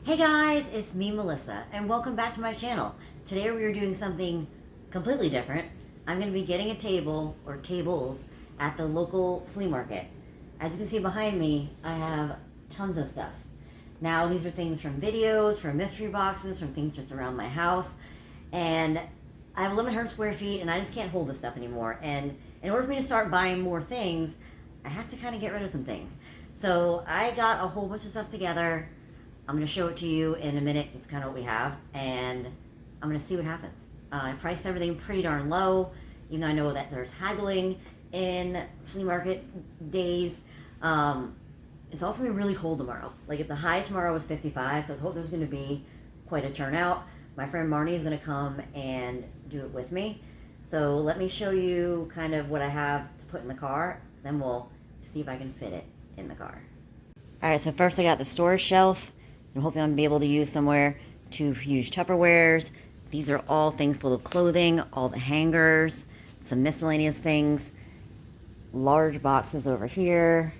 Hey guys, it's me, Melissa, and welcome back to my channel. Today we are doing something completely different. I'm going to be getting a table, or tables, at the local flea market. As you can see behind me, I have tons of stuff. Now these are things from videos, from mystery boxes, from things just around my house, and I have 1,100 square feet and I just can't hold this stuff anymore. And in order for me to start buying more things, I have to kind of get rid of some things. So I got a whole bunch of stuff together. I'm going to show it to you in a minute, just kind of what we have, and I'm going to see what happens. I priced everything pretty darn low, even though I know that there's haggling in flea market days. It's also going to be really cold tomorrow. Like, if the high tomorrow is 55, so I hope there's going to be quite a turnout. My friend Marnie is going to come and do it with me. So let me show you kind of what I have to put in the car, then we'll see if I can fit it in the car. Alright, so first I got the storage shelf. I'm hoping I'm going to be able to use somewhere to use Tupperwares. These are all things full of clothing, all the hangers, some miscellaneous things, large boxes over here.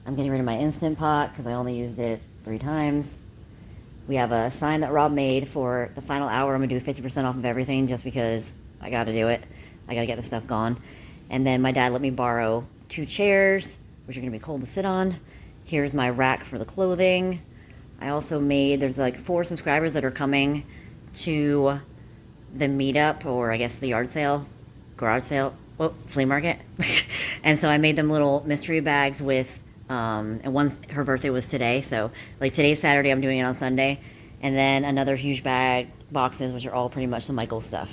I'm getting rid of my Instant Pot because I only used it 3 times. We have a sign that Rob made for the final hour. I'm going to do 50% off of everything just because I got to do it. I got to get the stuff gone. And then my dad let me borrow 2 chairs, which are going to be cold to sit on. Here's my rack for the clothing. I also made, there's like 4 subscribers that are coming to the meetup, or I guess the yard sale, garage sale, flea market. And so I made them little mystery bags with, and her birthday was today, so like today's Saturday, I'm doing it on Sunday. And then another huge bag, boxes, which are all pretty much the Michael stuff.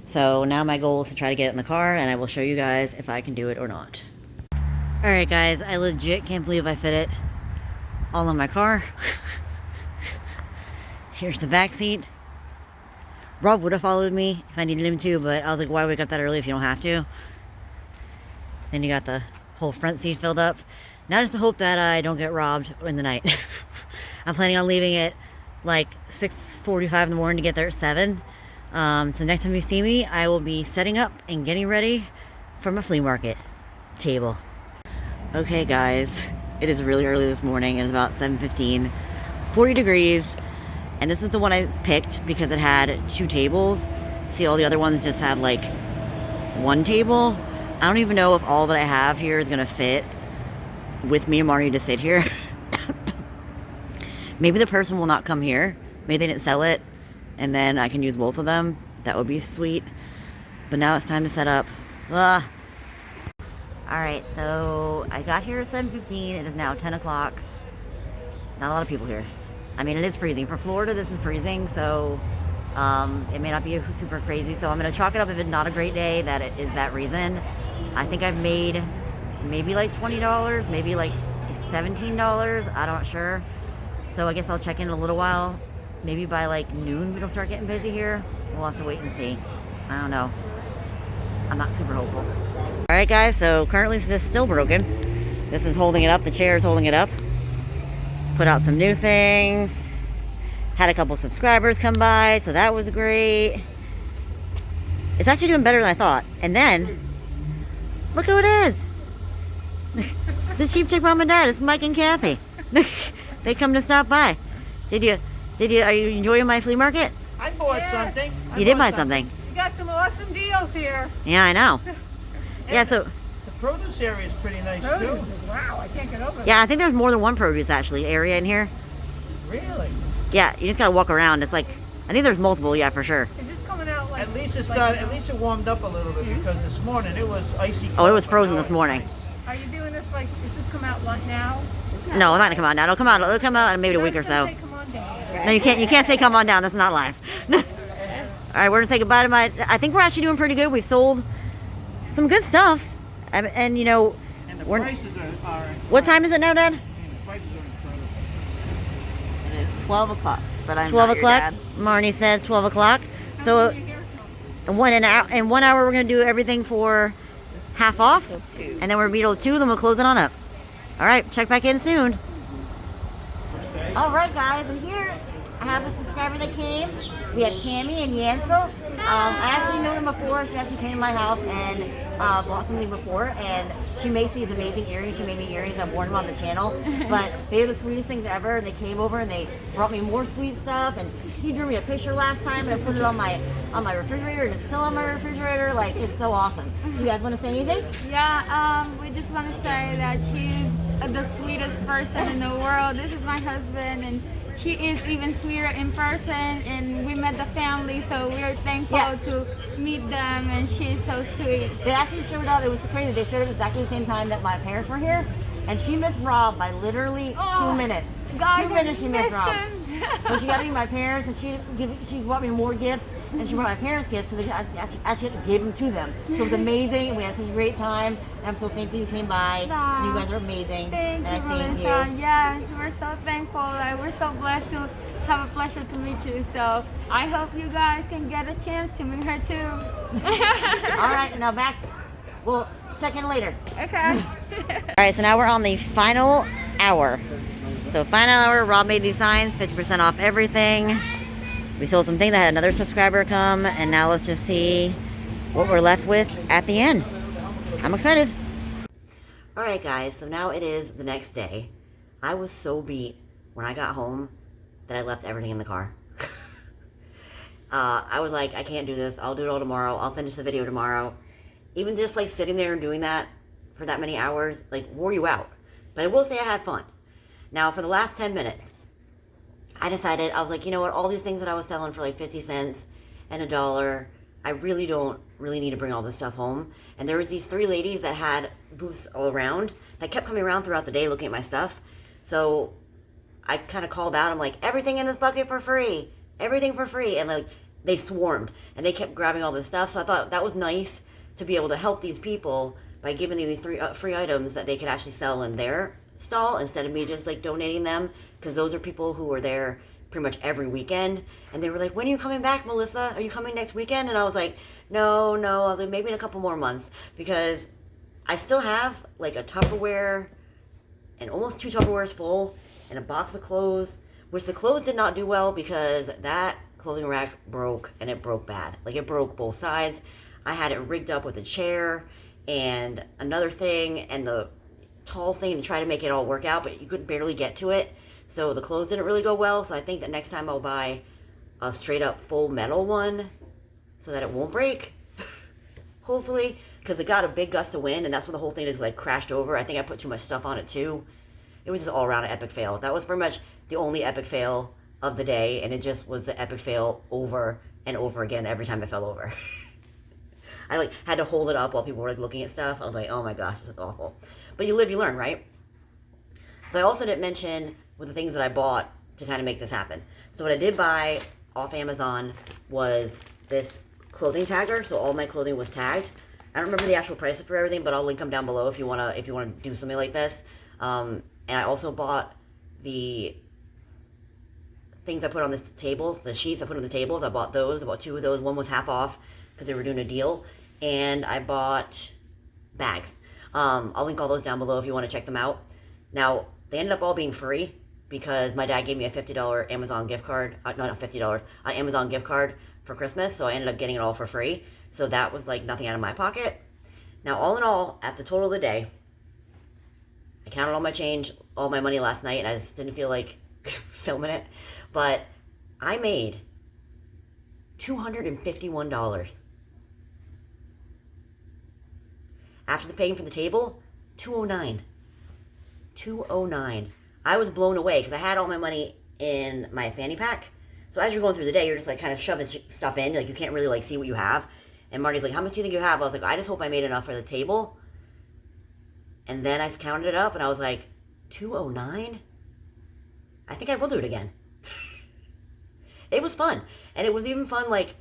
So now my goal is to try to get it in the car, and I will show you guys if I can do it or not. Alright guys, I legit can't believe I fit it all in my car. Here's the back seat. Rob would have followed me if I needed him to, but I was like, why wake up that early if you don't have to? Then you got the whole front seat filled up. Now just to hope that I don't get robbed in the night. I'm planning on leaving it like 6:45 in the morning to get there at 7. So next time you see me, I will be setting up and getting ready for my flea market table. Okay guys, it is really early this morning. It's about 7:15, 40 degrees. And this is the one I picked because it had 2 tables. See, all the other ones just have like 1 table. I don't even know if all that I have here is gonna fit with me and Marnie to sit here. Maybe the person will not come here. Maybe they didn't sell it and then I can use both of them. That would be sweet. But now it's time to set up. Alright, so I got here at 7:15. It is now 10 o'clock. Not a lot of people here. I mean, it is freezing. For Florida, this is freezing, so it may not be super crazy. So I'm going to chalk it up if it's not a great day, that it is that reason. I think I've made maybe like $20, maybe like $17. I'm not sure. So I guess I'll check in a little while. Maybe by like noon, it'll start getting busy here. We'll have to wait and see. I don't know. I'm not super hopeful. Alright guys, so currently this is still broken. This is holding it up. The chair is holding it up. Put out some new things. Had a couple subscribers come by, so that was great. It's actually doing better than I thought. And then, look who it is. The Cheap Chick Mom and Dad. It's Mike and Kathy. They come to stop by. Are you enjoying my flea market? I bought something. You did buy something. You got some awesome deals here. Yeah, I know. Yeah, so The produce area is pretty nice Produce. too. Wow, I can't get over that. yeah, I think there's more than one produce actually area in here. Really? Yeah, you just gotta walk around. It's like, I think there's multiple, yeah, for sure. Is this coming out like... At least it started. At least it warmed up a little bit because this morning it was icy. Oh, it was cold, but frozen now this it's morning. nice. Are you doing this like... Is this come out like now? No, it's not gonna come out now. It'll come out in maybe a week or so. Say, come on down. No, you can't say come on down. That's not live. Alright, we're gonna say goodbye to I think we're actually doing pretty good. We've sold some good stuff. And you know, And the prices are what time is it now, Dad? the prices are incredible. It is 12 o'clock, but I'm 12 not your o'clock. dad. Marnie said 12 o'clock. So in 1 hour we're gonna do everything for half off. Till 2. And then we're meet till 2, then we'll close it on up. Alright, check back in soon. Alright guys, and here I have the subscriber that came. We have Tammy and Yancel. I actually know them before. She actually came to my house and bought something before, and she makes these amazing earrings. She made me earrings. I've worn them on the channel, but they're the sweetest things ever. They came over and they brought me more sweet stuff, and he drew me a picture last time, and I put it on my refrigerator, and it's still on my refrigerator. Like, it's so awesome. Do you guys want to say anything? Yeah, we just want to say that she's the sweetest person in the world. This is my husband, and she is even sweeter in person, and we met the family, so we're thankful to meet them, and she's so sweet. They actually showed up, it was crazy, they showed up exactly the same time that my parents were here, and she missed Rob by literally 2 minutes. Guys, 2 minutes she missed Rob. him. But she got to meet my parents, and she brought me more gifts, and she brought my parents gifts, so I actually had to give them to them. So it was amazing, and we had such a great time, and I'm so thankful you came by. And you guys are amazing. Thank and you, I thank Melissa. you. Yes, we're so thankful. We're so blessed to have a pleasure to meet you. So I hope you guys can get a chance to meet her too. All right, now back. We'll check in later. Okay. All right, so now we're on the final hour. So final hour, Rob made these signs, 50% off everything. We sold some things. I had another subscriber come, and now let's just see what we're left with at the end. I'm excited. All right, guys, so now it is the next day. I was so beat when I got home that I left everything in the car. I was like, I can't do this. I'll do it all tomorrow. I'll finish the video tomorrow. Even just like sitting there and doing that for that many hours, like, wore you out. But I will say I had fun. Now, for the last 10 minutes, I decided, I was like, you know what, all these things that I was selling for like 50 cents and $1, I really don't need to bring all this stuff home. And there was these 3 ladies that had booths all around that kept coming around throughout the day looking at my stuff. So I kind of called out, I'm like, everything in this bucket for free, everything for free. And like, they swarmed and they kept grabbing all this stuff. So I thought that was nice to be able to help these people by giving them these 3 free items that they could actually sell in their stall instead of me just like donating them, because those are people who were there pretty much every weekend. And they were like, when are you coming back, Melissa? Are you coming next weekend? And I was like, no. I was like, maybe in a couple more months, because I still have like a Tupperware and almost 2 Tupperwares full and a box of clothes, which the clothes did not do well because that clothing rack broke, and it broke bad. Like, it broke both sides. I had it rigged up with a chair and another thing and the tall thing to try to make it all work out, but you could barely get to it. So the clothes didn't really go well. So I think that next time I'll buy a straight up full metal one so that it won't break. Hopefully, because it got a big gust of wind, and that's when the whole thing is like crashed over. I think I put too much stuff on it too. It was just all around an epic fail. That was pretty much the only epic fail of the day, and it just was the epic fail over and over again every time it fell over. I like had to hold it up while people were like looking at stuff. I was like, oh my gosh, this is awful. But you live, you learn, right? So I also didn't mention with the things that I bought to kind of make this happen. So what I did buy off Amazon was this clothing tagger. So all my clothing was tagged. I don't remember the actual prices for everything, but I'll link them down below if you wanna do something like this. And I also bought the things I put on the tables, the sheets I put on the tables. I bought those. I bought 2 of those. One was half off because they were doing a deal. And I bought bags. I'll link all those down below if you want to check them out. Now, they ended up all being free because my dad gave me a $50 Amazon gift card. Not $50, an Amazon gift card for Christmas. So I ended up getting it all for free. So that was like nothing out of my pocket. Now, all in all, at the total of the day, I counted all my change, all my money last night, and I just didn't feel like filming it. But I made $251. After the paying for the table, $209. $209. I was blown away because I had all my money in my fanny pack. So as you're going through the day, you're just like kind of shoving stuff in. Like, you can't really like see what you have. And Marty's like, how much do you think you have? I was like, I just hope I made enough for the table. And then I counted it up and I was like, $209? I think I will do it again. It was fun. And it was even fun, like,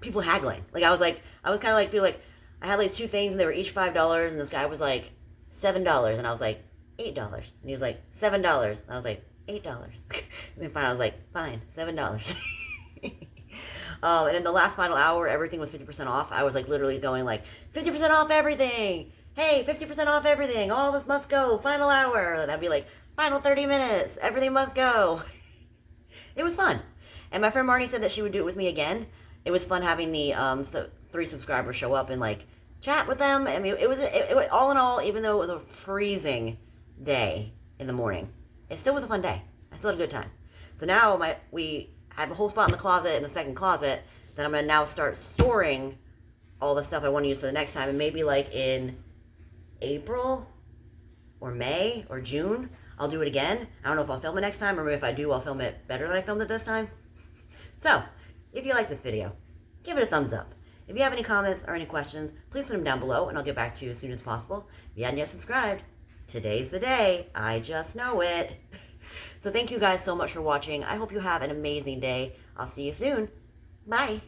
people haggling. Like, I was kind of like, feel like, I had like 2 things and they were each $5, and this guy was like, $7, and I was like, $8. And he was like, $7. And I was like, $8. And then finally I was like, fine, $7. And then the last final hour, everything was 50% off. I was like literally going like, 50% off everything. Hey, 50% off everything. All this must go. Final hour. And that'd be like, final 30 minutes. Everything must go. It was fun. And my friend Marty said that she would do it with me again it was fun having the 3 subscribers show up and like chat with them. I mean, it was all in all, even though it was a freezing day in the morning, it still was a fun day. I still had a good time. So now we have a whole spot in the closet, in the second closet, that I'm gonna now start storing all the stuff I want to use for the next time, and maybe like in April or May or June, I'll do it again. I don't know if I'll film it next time, or maybe if I do, I'll film it better than I filmed it this time. So, if you like this video, give it a thumbs up. If you have any comments or any questions, please put them down below, and I'll get back to you as soon as possible. If you hadn't yet subscribed, today's the day. I just know it. So thank you guys so much for watching. I hope you have an amazing day. I'll see you soon. Bye.